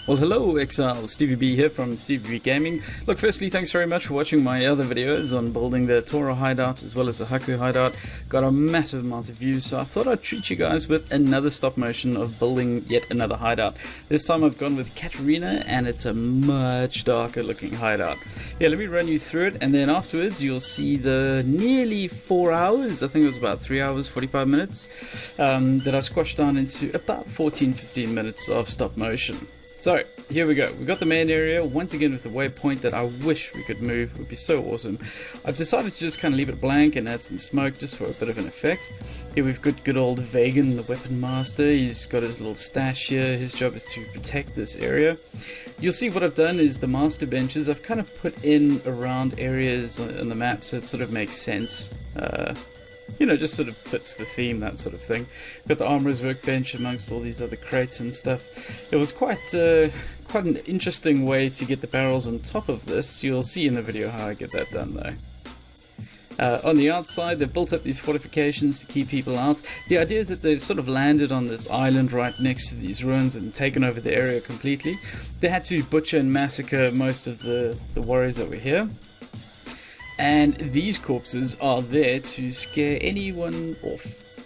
Well, hello Exile, Stevie B here from Stevie B Gaming. Look, firstly, thanks very much for watching my other videos on building the Tora Hideout as well as the Haku Hideout. Got a massive amount of views, so I thought I'd treat you guys with another stop motion of building yet another hideout. This time I've gone with Catarina, and it's a much darker looking hideout. Yeah, let me run you through it, and then afterwards you'll see the nearly 4 hours, I think it was about 3 hours 45 minutes, that I squashed down into about 14-15 minutes of stop motion. So, here we go. We've got the main area, once again with the waypoint that I wish we could move. It would be so awesome. I've decided to just kind of leave it blank and add some smoke just for a bit of an effect. Here we've got good old Vagan, the weapon master. He's got his little stash here. His job is to protect this area. You'll see what I've done is the master benches I've kind of put in around areas on the map so it sort of makes sense. You know, just sort of fits the theme, that sort of thing. Got the armorer's workbench amongst all these other crates and stuff. It was quite an interesting way to get the barrels on top of this. You'll see in the video how I get that done though. On the outside, they've built up these fortifications to keep people out. The idea is that they've sort of landed on this island right next to these ruins and taken over the area completely. They had to butcher and massacre most of the warriors that were here. And these corpses are there to scare anyone off.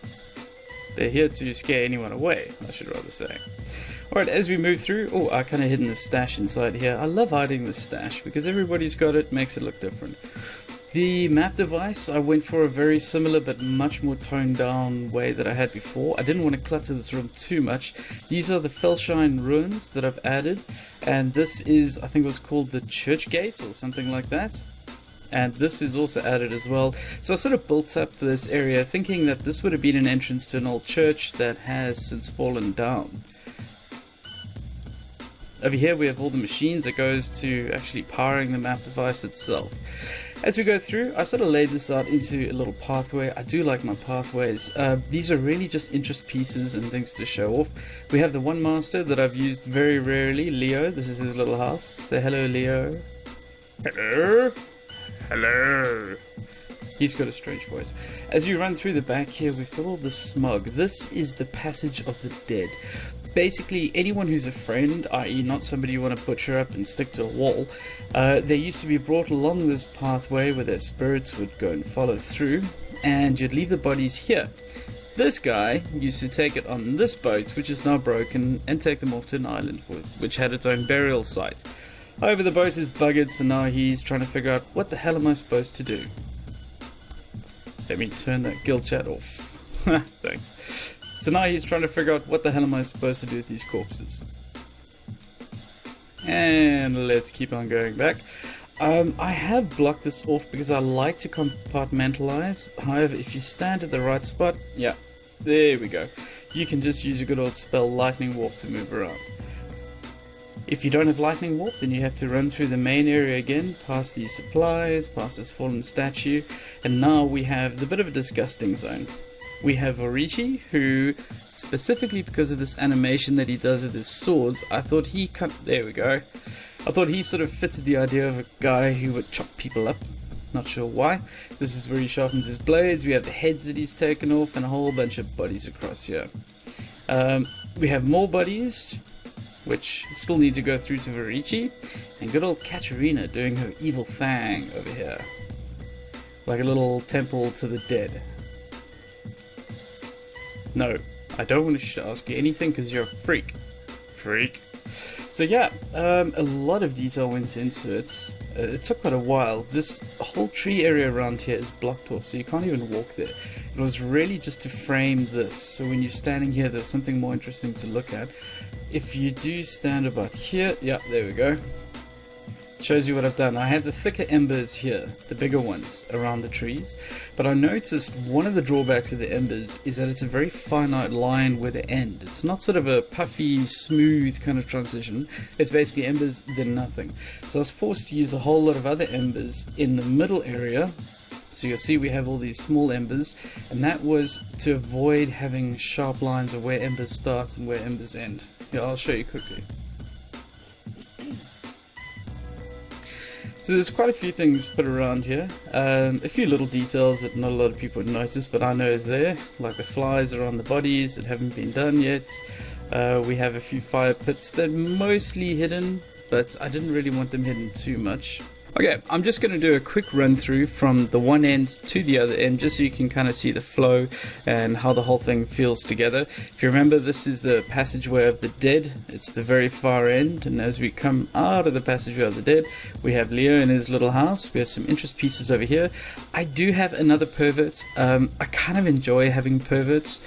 They're here to scare anyone away, I should rather say. Alright, as we move through, oh, I kind of hidden the stash inside here. I love hiding the stash because everybody's got it, makes it look different. The map device, I went for a very similar but much more toned down way that I had before. I didn't want to clutter this room too much. These are the Felshine ruins that I've added. And this is, I think it was called the Church Gate or something like that. And this is also added as well. So I sort of built up this area thinking that this would have been an entrance to an old church that has since fallen down. Over here we have all the machines that goes to actually powering the map device itself. As we go through, I sort of laid this out into a little pathway. I do like my pathways. These are really just interest pieces and things to show off. We have the one master that I've used very rarely, Leo. This is his little house. Say hello, Leo. Hello. Hello. He's got a strange voice. As you run through the back here, we've got all the smog. This is the passage of the dead. Basically, anyone who's a friend, i.e. not somebody you want to butcher up and stick to a wall, they used to be brought along this pathway where their spirits would go and follow through, and you'd leave the bodies here. This guy used to take it on this boat, which is now broken, and take them off to an island, which had its own burial site. However, the boat is buggered, so now he's trying to figure out what the hell am I supposed to do. Let me turn that guild chat off. Thanks. So now he's trying to figure out what the hell am I supposed to do with these corpses. And let's keep on going back. I have blocked this off because I like to compartmentalize. However, if you stand at the right spot, yeah, there we go. You can just use a good old spell, Lightning Warp, to move around. If you don't have Lightning Warp, then you have to run through the main area again, past these supplies, past this fallen statue, and now we have the bit of a disgusting zone. We have Orichi, who, specifically because of this animation that he does with his swords, I thought he there we go. I thought he sort of fitted the idea of a guy who would chop people up. Not sure why. This is where he sharpens his blades. We have the heads that he's taken off, and a whole bunch of bodies across here. We have more bodies, which still need to go through to Varici, and good old Catarina doing her evil thing over here. Like a little temple to the dead. No, I don't want to ask you anything because you're a freak. Freak. So yeah, a lot of detail went into it. It took quite a while. This whole tree area around here is blocked off, so you can't even walk there. It was really just to frame this, so when you're standing here there's something more interesting to look at. If you do stand about here, yeah, there we go. Shows you what I've done. I have the thicker embers here, the bigger ones around the trees, but I noticed one of the drawbacks of the embers is that it's a very finite line where they end. It's not sort of a puffy, smooth kind of transition. It's basically embers, then nothing. So I was forced to use a whole lot of other embers in the middle area. So you'll see we have all these small embers, and that was to avoid having sharp lines of where embers start and where embers end. Yeah, I'll show you quickly. So there's quite a few things put around here, a few little details that not a lot of people would notice, but I know is there, like the flies around the bodies that haven't been done yet. We have a few fire pits. They're mostly hidden, but I didn't really want them hidden too much. Okay, I'm just going to do a quick run through from the one end to the other end, just so you can kind of see the flow and how the whole thing feels together. If you remember, this is the passageway of the dead. It's the very far end, and as we come out of the passageway of the dead, we have Leo in his little house. We have some interest pieces over here. I do have another pervert. I kind of enjoy having perverts.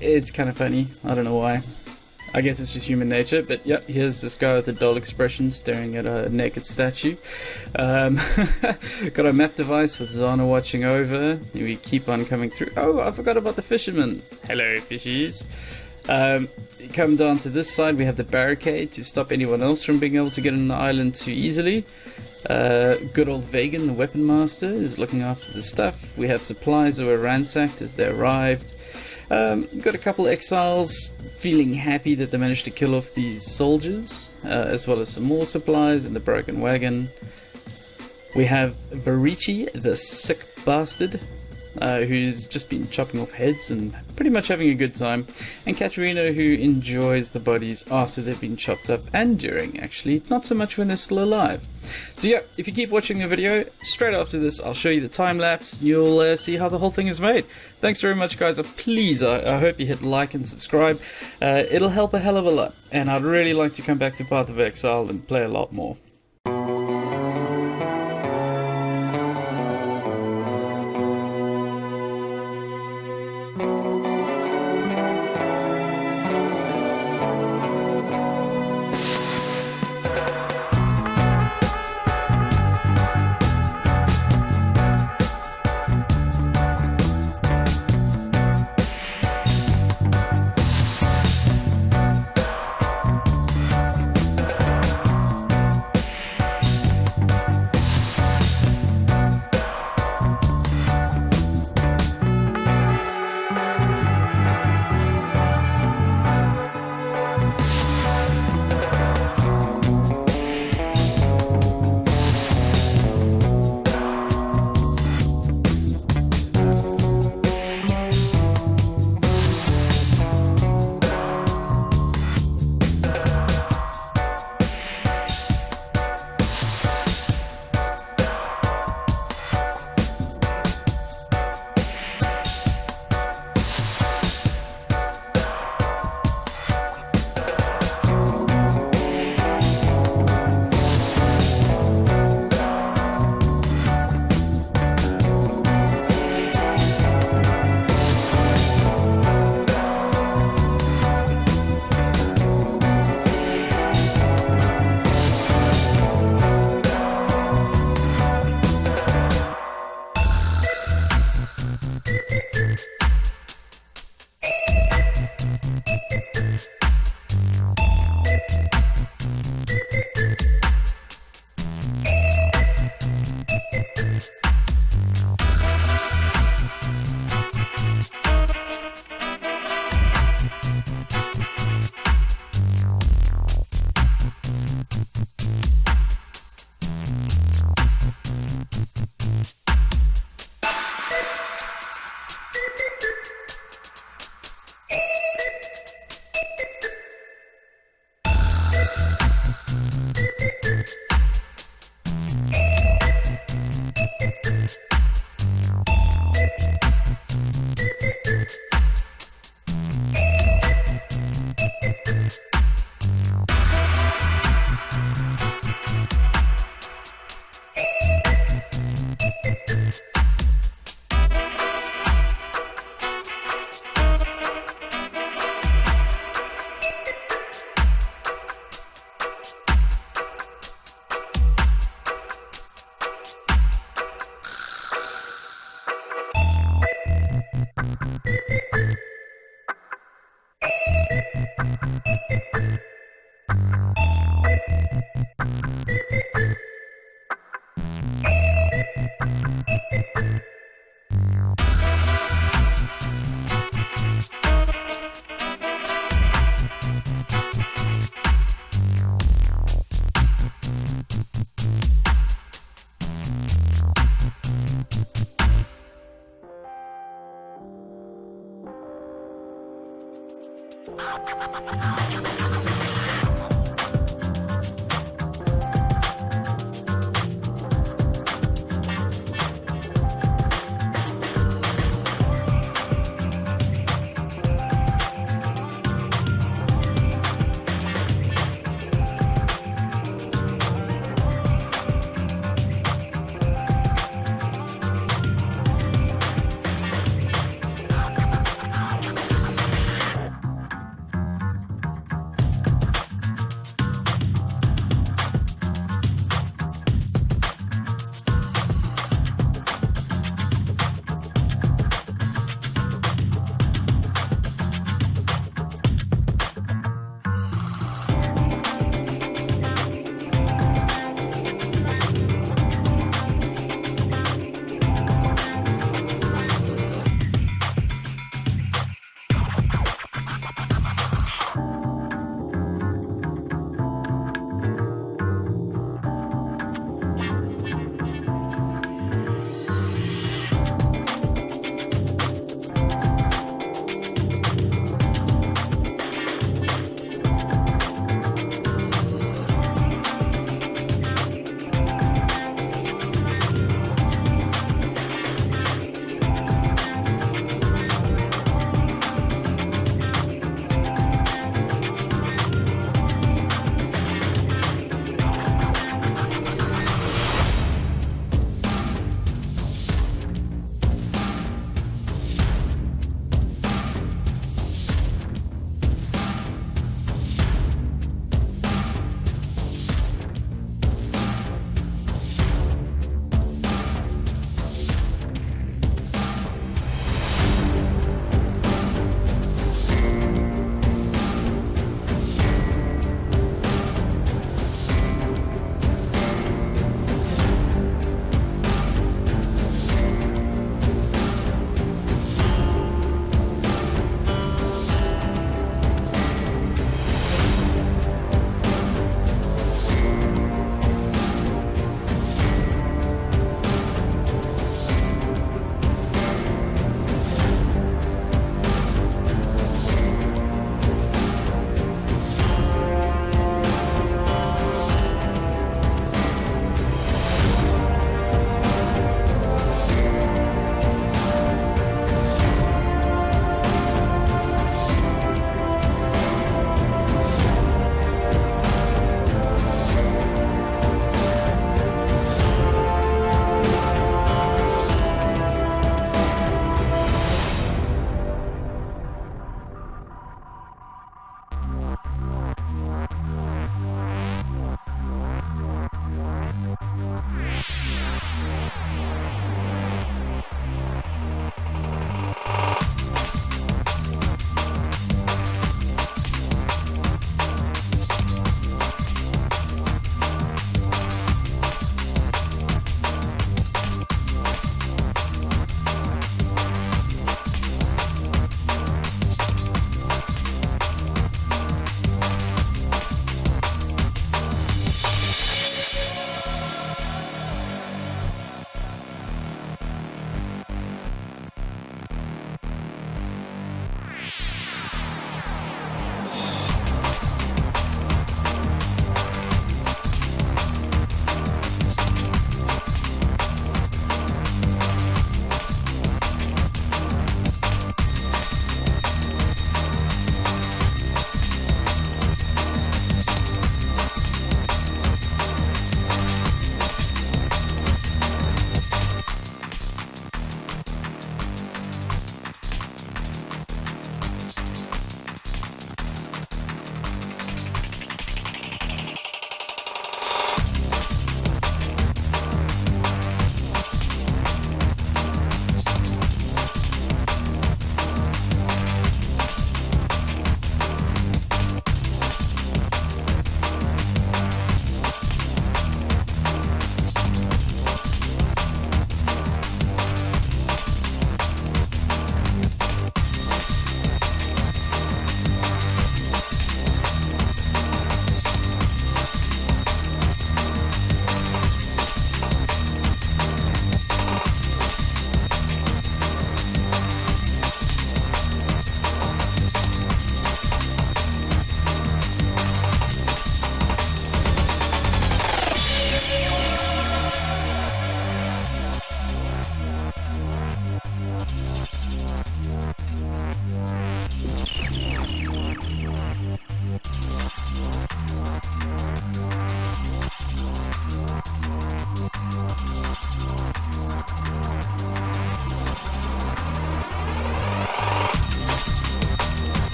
It's kind of funny. I don't know why. I guess it's just human nature, but yeah, here's this guy with a dull expression staring at a naked statue. Got a map device with Zana watching over. We keep on coming through. Oh, I forgot about the fisherman. Hello, fishies. You come down to this side, we have the barricade to stop anyone else from being able to get on the island too easily. Good old Vagan, the weapon master, is looking after the stuff. We have supplies that were ransacked as they arrived. Got a couple exiles feeling happy that they managed to kill off these soldiers, as well as some more supplies in the broken wagon. We have Varici, the sick bastard, who's just been chopping off heads and pretty much having a good time, and Catarina, who enjoys the bodies after they've been chopped up, and during actually, not so much when they're still alive. So yeah, if you keep watching the video, straight after this I'll show you the time lapse. You'll see how the whole thing is made. Thanks very much, guys. Please, I hope you hit like and subscribe. It'll help a hell of a lot, and I'd really like to come back to Path of Exile and play a lot more. You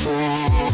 Yeah.